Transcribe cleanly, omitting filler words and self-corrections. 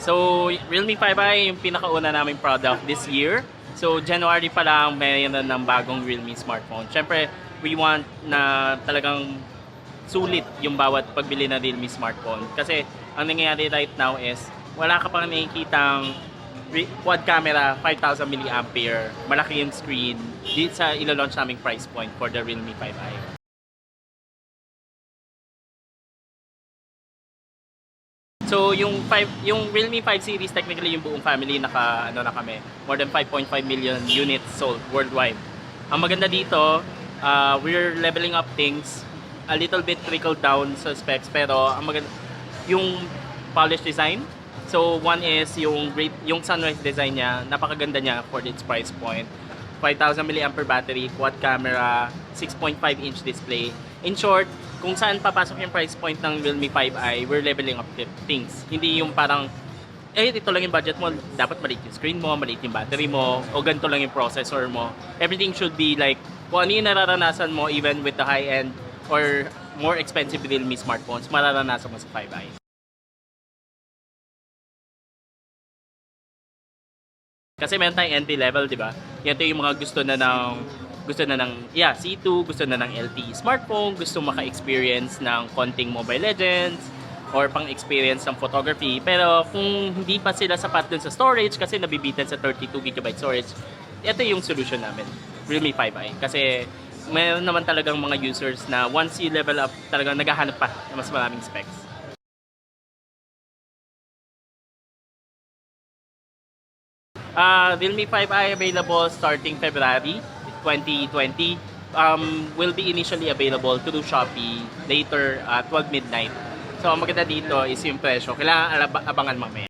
So, Realme 5i yung pinakauna naming product this year. So, January pa lang mayroon ng bagong Realme smartphone. Siyempre, we want na talagang sulit yung bawat pagbili ng Realme smartphone. Kasi, ang nangyayari right now is, wala ka pang nakikitang quad camera, 5,000 mAh, malaki yung screen, dito sa ilo-launch naming price point for the Realme 5i. So yung Realme 5 series technically yung buong family na kami. More than 5.5 million units sold worldwide. Ang maganda dito, we're leveling up things, a little bit trickle down sa specs, pero ang maganda yung polished design. So one is yung sunrise design niya, napakaganda niya for its price point. 5,000 mAh battery, quad camera, 6.5-inch display. In short, kung saan papasok yung price point ng Realme 5i, we're leveling up things. Hindi yung parang, ito lang yung budget mo, dapat maliit yung screen mo, maliit yung battery mo, o ganito lang yung processor mo. Everything should be like, kung ano yung nararanasan mo even with the high-end or more expensive Realme smartphones, mararanasan mo sa 5i. Kasi meron tayong entry level, di ba? Yan yung mga gusto na ng C2, gusto na ng LTE smartphone, gusto maka-experience ng konting Mobile Legends or pang-experience ng photography. Pero kung hindi pa sila sapat dun sa storage kasi nabibitan sa 32GB storage, ito yung solution namin, Realme 5i. Kasi mayroon naman talagang mga users na once you level up, talagang naghahanap pa ng mas maraming specs. Realme 5i available starting February 2020. Will be initially available through Shopee later at 12 midnight. So, ang maganda dito is yung presyo. Kailangan abangan mamaya.